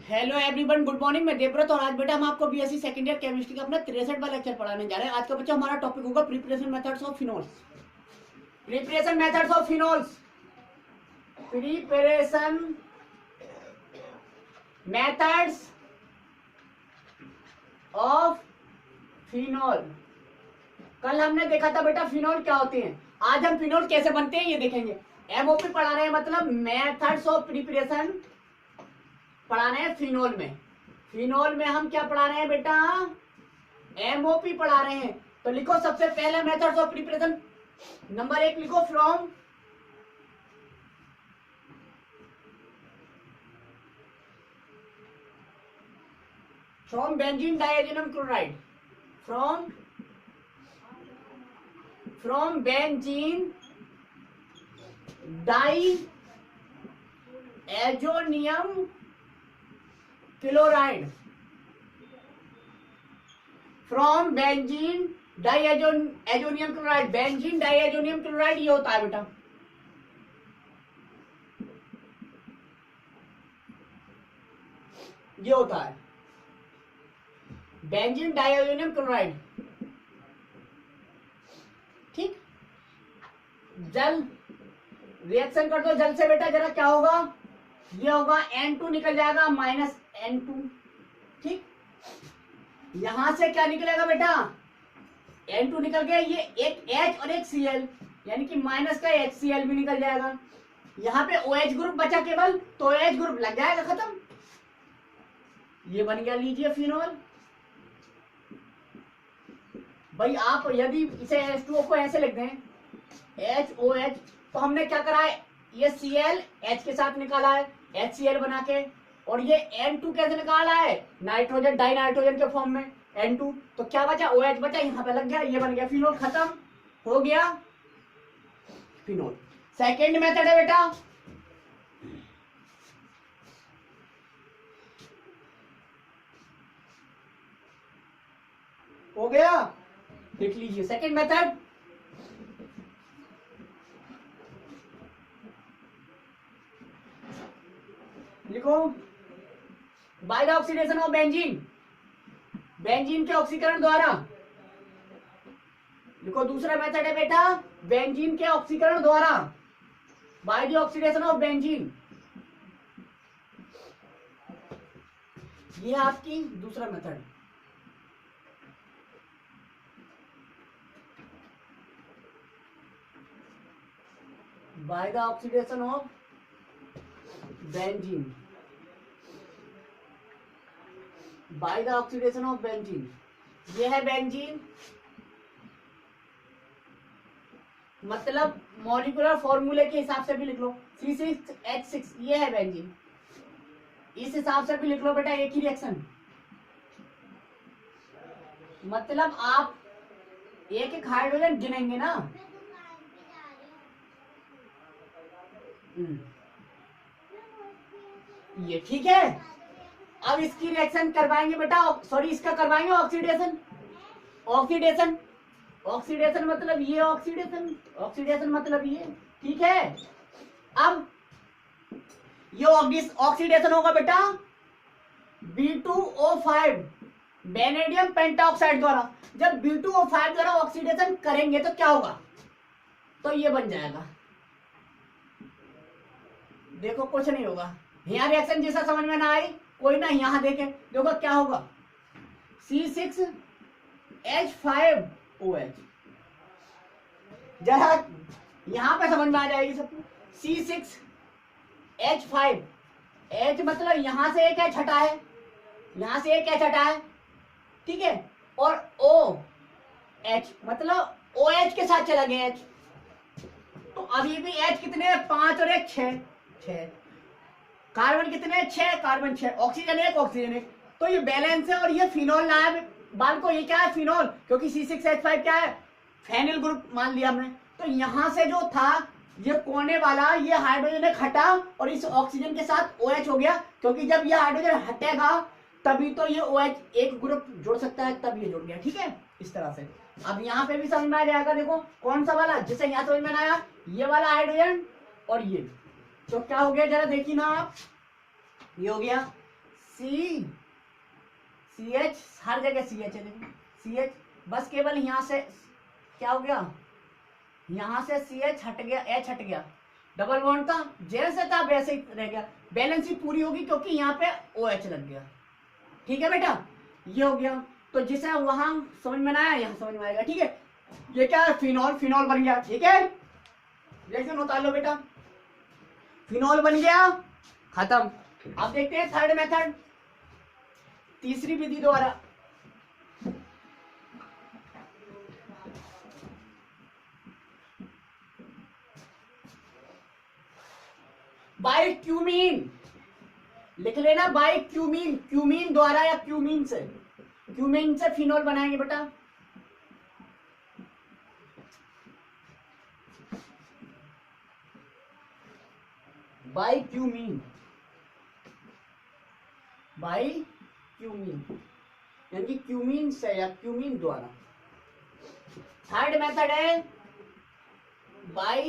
Hello everyone, good morning. मैं देवव्रत और आज बेटा हम आपको बीएससी सेकेंड ईयर केमिस्ट्री का अपना 63वां लेक्चर पढ़ाने जा रहे हैं। आज का बच्चा हमारा टॉपिक होगा preparation methods of phenols. Preparation methods of phenols. Preparation methods of phenol. कल हमने देखा था बेटा फिनोल क्या होते हैं। आज हम फिनोल कैसे बनते हैं ये देखेंगे। एमओपी पढ़ा रहे हैं, मतलब मेथड्स ऑफ प्रिपरेशन पढ़ा रहे हैं फिनोल में। फिनोल में हम क्या पढ़ा रहे हैं बेटा? एमओपी पढ़ा रहे हैं। तो लिखो सबसे पहले मेथड्स ऑफ प्रिपरेशन। नंबर 1 लिखो from benzene diazonium chloride. From benzene diazonium chloride. From benzene diazonium chloride. Benzene diazonium chloride ये होता है बेटा। ये होता है बेंजीन डाइएजोनियम क्लोराइड। ठीक, जल रिएक्शन कर दो जल से बेटा, जरा क्या होगा? ये होगा N2 निकल जाएगा -N2। ठीक, यहां से क्या निकलेगा बेटा? N2 निकल गया, ये एक H और एक Cl, यानी कि माइनस का HCl भी निकल जाएगा। यहाँ पे OH ग्रुप बचा केवल, तो OH ग्रुप लग जाएगा, खत्म। ये बन गया, लीजिए फिनोल। भाई आप यदि इसे H2O को ऐसे लिख दें HOH, तो हमने क्या करा है? ये Cl H के साथ निकाला है HCl बना के, और ये N2 कैसे निकाला है? नाइट्रोजन डाई नाइट्रोजन के फॉर्म में N2। तो क्या बचा? OH बचा, यहाँ पे लग गया, ये बन गया फिनोल, खत्म हो गया फिनोल। सेकेंड मेथड है बेटा हो गया, देख लीजिए सेकेंड मेथड। लिखो by the oxidation of benzene. Benzene के ऑक्सीकरण द्वारा। लिखो दूसरा मेथड है बेटा बेंजीन के ऑक्सीकरण द्वारा, by the oxidation of benzene. ये आपकी दूसरा method. By the oxidation of benzene. By the oxidation of benzene, ये है बेंजीन, मतलब मॉलिक्यूलर फॉर्मूले के हिसाब से भी लिख लो C6H6, ये है बेंजीन। इस हिसाब से भी लिख लो बेटा, एक ही रिएक्शन। मतलब आप एक एक हाइड्रोजन गिनेंगे ना। ये ठीक है। अब इसकी रिएक्शन करवाएंगे बेटा, सॉरी इसका करवाएंगे ऑक्सीडेशन। ऑक्सीडेशन ऑक्सीडेशन मतलब ये ऑक्सीडेशन, ऑक्सीडेशन मतलब ये, ठीक है। अब ये ऑक्सीडेशन होगा बेटा B2O5 वेनेडियम पेंटाऑक्साइड द्वारा। जब B2O5 द्वारा ऑक्सीडेशन करेंगे तो क्या होगा? तो ये बन जाएगा, देखो कुछ नहीं होगा। यहाँ रिएक्शन जैसा समझ में ना आए कोई ना, यहाँ देखें, देखो क्या होगा C6H5OH। जरा यहां पे समझ में आ जाएगी सबको। C6H5, H मतलब यहां से एक H हटा है, यहां से एक H हटा है, ठीक है। और OH मतलब OH के साथ चला गया H। तो अभी भी H कितने हैं? 5 और 1 6। कार्बन कितने? 6 कार्बन 6, ऑक्सीजन 1 ऑक्सीजन 1। तो ये बैलेंस है, और ये फिनोल ना है बाल को, ये क्या है? फिनोल, क्योंकि C6H5 क्या है? फेनिल ग्रुप मान लिया हमने। तो यहां से जो था ये कोने वाला, ये हाइड्रोजन एक हटा और इस ऑक्सीजन के साथ OH हो गया, क्योंकि जब ये हाइड्रोजन हटेगा तभी तो ये OH एक ग्रुप जोड़ सकता है, तब ये जुड़ गया, ठीक है। इस तरह से अब यहाँ पे भी समझ में आ जाएगा। देखो कौन सा वाला, जिसे यहाँ समझ में आया, ये वाला हाइड्रोजन और ये, तो क्या हो गया जरा देखिए ना आप। ये हो गया CH, हर जगह CH है, देखो CH, बस केवल यहाँ से क्या हो गया, यहाँ से CH हट गया, H हट गया, डबल बॉन्ड था जैसे था वैसे ही रह गया, बैलेंस ही पूरी होगी क्योंकि यहाँ पे OH लग गया। ठीक है बेटा, ये हो गया। तो जिसे वहां समझ में ना आया यहाँ समझ में आएगा। ठीक है, ये क्या है, फिनॉल, फिनॉल बन गया। ठीक है, रिएक्शन उतार लो बेटा, फिनॉल बन गया, खत्म। अब देखते हैं थर्ड मेथड, तीसरी विधि द्वारा। बाय क्यूमीन, लिख लेना बाय क्यूमीन, क्यूमीन द्वारा या क्यूमीन से, क्यूमीन से फिनॉल बनाएंगे बेटा। बाय क्यूमीन, बाय क्यूमीन यानी कि क्यूमीन से या क्यूमीन द्वारा। थर्ड मेथड है बाय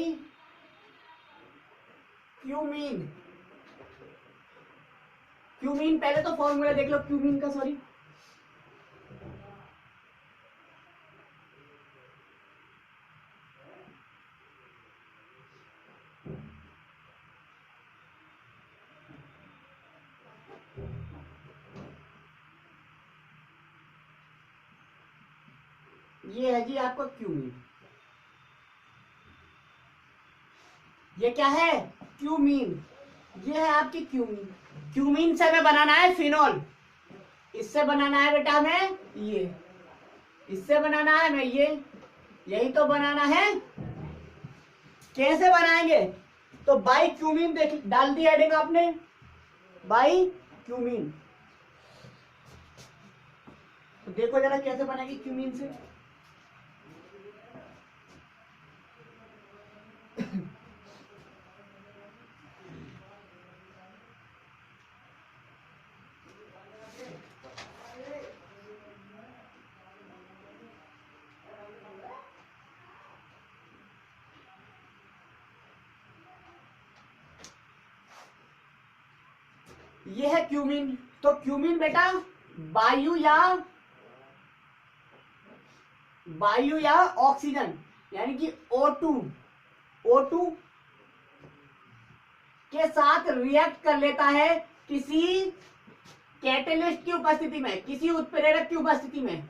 क्यूमीन। क्यूमीन पहले तो फॉर्मूला देख लो क्यूमीन का, सॉरी, ये है जी आपका क्यूमीन। ये क्या है, क्यूमीन, ये है आपकी क्यूमीन। क्यूमीन से हमें बनाना है फिनॉल, इससे बनाना है बेटा हमें ये, इससे बनाना है हमें ये, यही तो बनाना है। कैसे बनाएंगे, तो बाई क्यूमीन देख डाल दी हेडिंग आपने, बाई क्यूमीन। तो देखो जरा कैसे बनेगी क्यूमीन से। ये है क्यूमीन। तो क्यूमीन बेटा वायु या ऑक्सीजन यानी कि O2 के साथ रिएक्ट कर लेता है किसी कैटेलिस्ट की उपस्थिति में, किसी उत्प्रेरक की उपस्थिति में,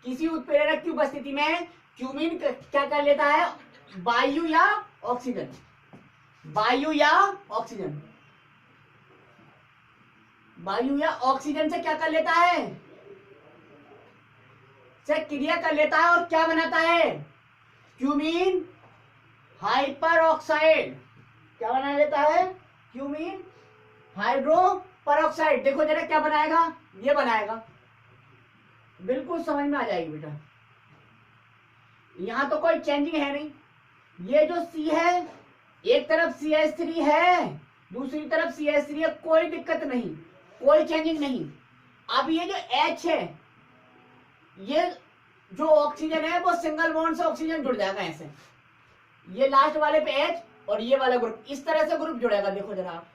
किसी उत्प्रेरक की उपस्थिति में क्यूमीन क्या कर लेता है, वायु या ऑक्सीजन, वायु या ऑक्सीजन, वायु या ऑक्सीजन से क्या कर लेता है, से क्रिया कर लेता है और क्या बनाता है, क्यूमीन हाइपर ऑक्साइड। क्या बना लेता है, क्यूमीन हाइड्रो परऑक्साइड। देखो जरा क्या बनाएगा, ये बनाएगा, बिल्कुल समझ में आ जाएगी बेटा। यहां तो कोई चेंजिंग है नहीं, ये जो C है एक तरफ CH3 है, दूसरी तरफ CH3 है, कोई दिक्कत नहीं, कोई चेंजिंग नहीं। अब ये जो H है, ये जो ऑक्सीजन है वो सिंगल बॉन्ड से ऑक्सीजन जुड़ जाएगा ऐसे, ये लास्ट वाले पे H और ये वाला ग्रुप इस तरह से ग्रुप जुड़ेगा, देखो जरा आप।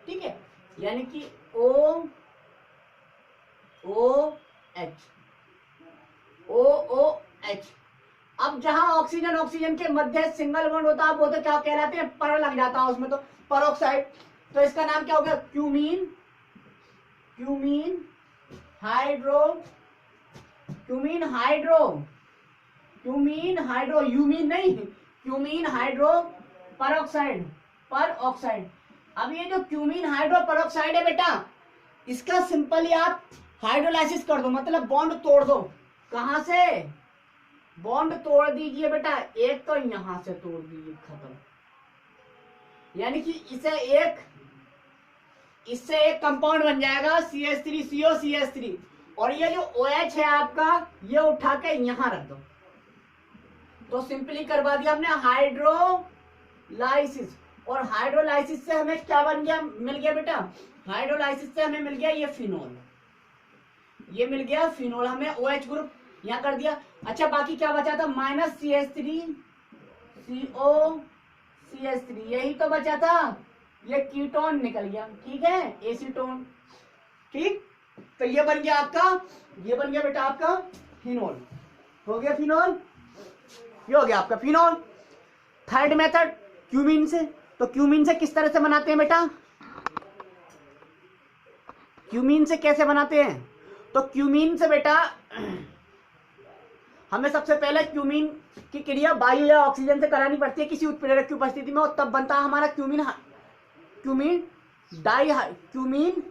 ठीक है, यानी कि OH OOH। अब जहां ऑक्सीजन ऑक्सीजन के मध्य सिंगल बॉन्ड होता है वो तो क्या कहलाते हैं, पर लग जाता है उसमें, तो परऑक्साइड। तो इसका नाम क्या हो गया, cumene, cumene hydro, cumene hydro, cumene hydro, यूमीन नहीं, क्यूमीन हाइड्रो परऑक्साइड, परऑक्साइड। अब ये जो क्यूमीन हाइड्रो परऑक्साइड है बेटा, इसका सिंपली आप हाइड्रोलाइसिस कर दो, मतलब बॉन्ड तोड़ दो। कहां से, बॉन्ड तोड़ दीजिए बेटा, एक तो यहां से तोड़ दीजिए, खत्म। यानी कि इससे एक कंपाउंड बन जाएगा CH3CO CH3, और ये जो OH है आपका, ये उठा के यहां रख दो। तो सिंपली करवा दिया हमने हाइड्रोलाइसिस, और हाइड्रोलाइसिस से हमें क्या बन गया, मिल गया बेटा, हाइड्रोलाइसिस से हमें मिल गया ये फिनॉल, ये मिल गया फिनॉल, हमें OH ग्रुप यहां कर दिया। अच्छा बाकी क्या बचा था, -CH3CO CH3, यही तो बचा था, ये कीटोन निकल गया, ठीक है, एसीटोन, ठीक। तो ये बन गया आपका, ये बन गया बेटा आपका फिनोल, हो गया फिनोल, ये हो गया आपका फिनोल। थर्ड मेथड क्यूमीन से। तो क्यूमीन से किस तरह से बनाते हैं बेटा, क्यूमीन से कैसे बनाते हैं? तो क्यूमीन से बेटा हमें सबसे पहले क्यूमीन की क्रिया वायु या ऑक्सीजन से करानी पड़ती है किसी उत्प्रेरक की उपस्थिति में, और तब बनता है हमारा क्यूमीन, क्यूमीन डाई, cumene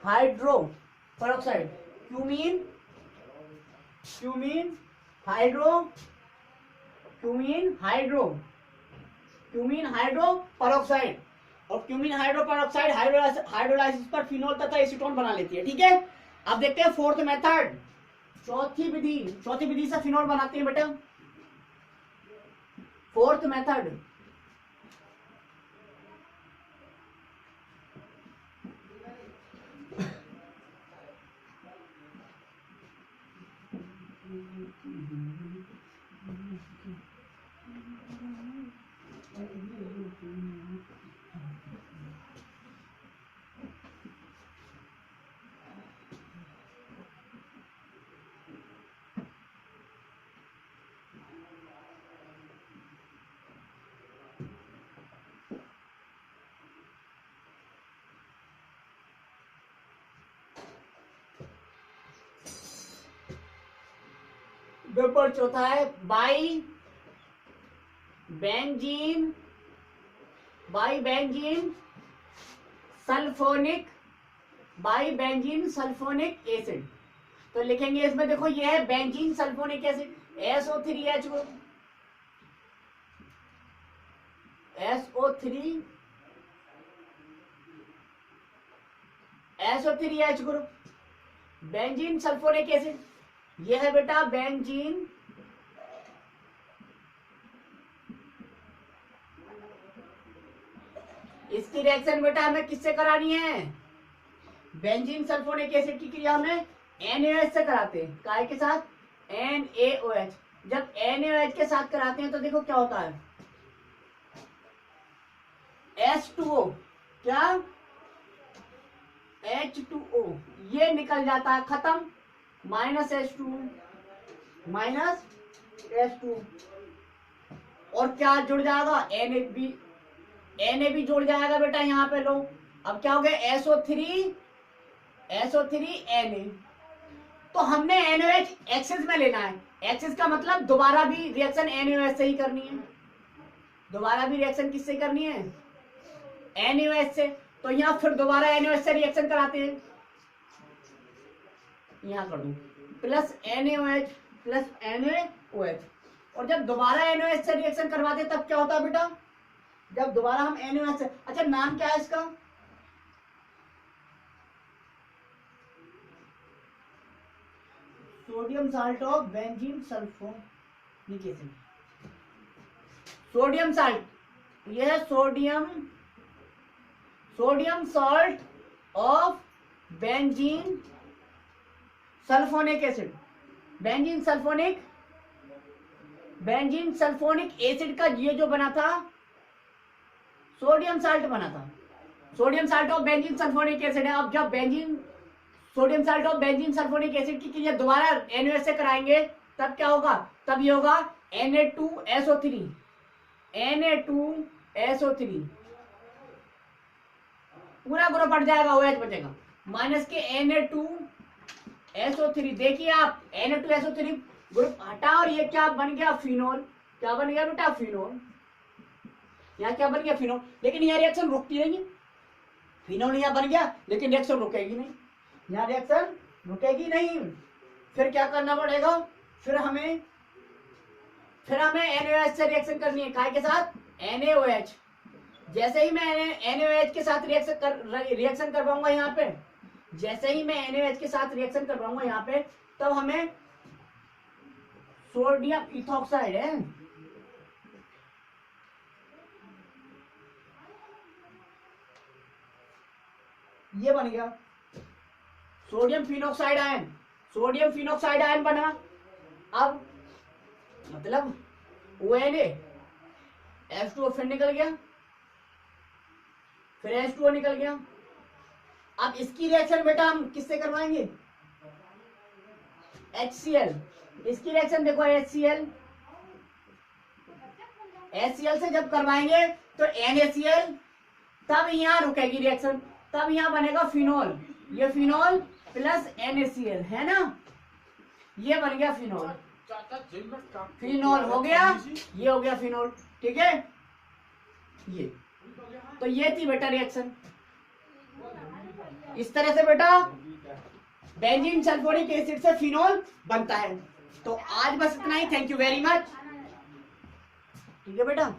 hydro peroxide, cumene, cumene hydro, cumene hydro, cumene hydro peroxide. और क्यूमीन हाइड्रो पेरोक्साइड हाइड्रोलाइसिस पर फिनोल तथा एसीटोन बना लेती है, ठीक है। अब देखते हैं फोर्थ मेथड, चौथी विधि। चौथी विधि से फिनोल बनाते हैं बेटा, फोर्थ मेथड। पेपर चौथा है by benzene, by benzene sulphonic, by benzene sulphonic acid. तो लिखेंगे इसमें, देखो ये है benzene sulphonic acid, SO3H group, SO3H group, benzene sulphonic acid, ये है बेटा बेंजीन, इसकी रिएक्शन बेटा हमें किससे करानी है? बेंजीन सल्फोनिक एसिड की क्रिया हमें NaOH से कराते हैं, काय के साथ? NaOH। जब NaOH के साथ कराते हैं तो देखो क्या होता है, H2O, क्या? H2O, ये निकल जाता है, खत्म, -H2, -H2, और क्या जुड़ जाएगा? Na जुड़ जाएगा बेटा यहाँ पे, लो। अब क्या हो गया? SO3Na। तो हमने NaOH एक्सेस में लेना है, एक्सेस का मतलब दोबारा भी रिएक्शन NaOH से ही करनी है, दोबारा भी रिएक्शन किससे करनी है? NaOH से। तो यहाँ फिर दोबारा NaOH से रिएक्शन कराते हैं, यहाँ कर दूं प्लस NaOH प्लस NaOH, और जब दोबारा NaOH से रिएक्शन करवाते तब क्या होता है बेटा? जब दोबारा हम NaOH से, अच्छा नाम क्या है इसका? Sodium salt of benzene sulphonic acid, sodium salt, यह है sodium salt of benzene sulphonic acid, benzene sulphonic acid का ये जो बना था सोडियम साल्ट बना था, sodium salt of benzene sulphonic acid है। अब जब sodium salt of benzene sulphonic acid की क्रिया दोबारा NaOH से कराएंगे तब क्या होगा? तब ये होगा Na2SO3, Na2SO3, पूरा ग्रुप हट जाएगा, OH बचेगा, माइनस के Na2SO3। देखिए आप Na2SO3 ग्रुप हटा और ये क्या बन गया? फिनोल। क्या बन गया बेटा? फिनोल। यहाँ क्या बन गया? फिनोल। लेकिन यहाँ रिएक्शन रुकती नहीं है, फिनोल यहाँ बन गया लेकिन रिएक्शन रुकेगी नहीं, यहाँ रिएक्शन रुकेगी नहीं। फिर क्या करना पड़ेगा? फिर हमें NaOH से रिएक्शन करनी है, काय के साथ? NaOH। जैसे ही मैं NaOH के साथ रिएक्शन करवाऊंगा यहाँ पे, जैसे ही मैं NaOH के साथ रिएक्शन करवाऊंगा यहाँ पे, तब हमें सोडियम इथॉक्साइड है, ये बन गया sodium phenoxide ion, sodium phenoxide ion बना। अब मतलब ONA H2O फिर निकल गया, फिर H2O निकल गया। अब इसकी रिएक्शन बेटा हम किससे करवाएंगे? HCl। इसकी रिएक्शन देखो HCl से जब करवाएंगे तो NaCl, तब यहां रुकेगी रिएक्शन, तब यहां बनेगा फिनोल। ये फिनोल प्लस NaCl है ना, ये बन गया फिनोल। फिनोल हो गया, ये हो गया फिनोल। ठीक है, ये तो ये थी बेटा रिएक्शन। इस तरह से बेटा बेंजीन सल्फोनिक एसिड से फिनोल बनता है। तो आज बस इतना ही। Thank you very much. ठीक है बेटा।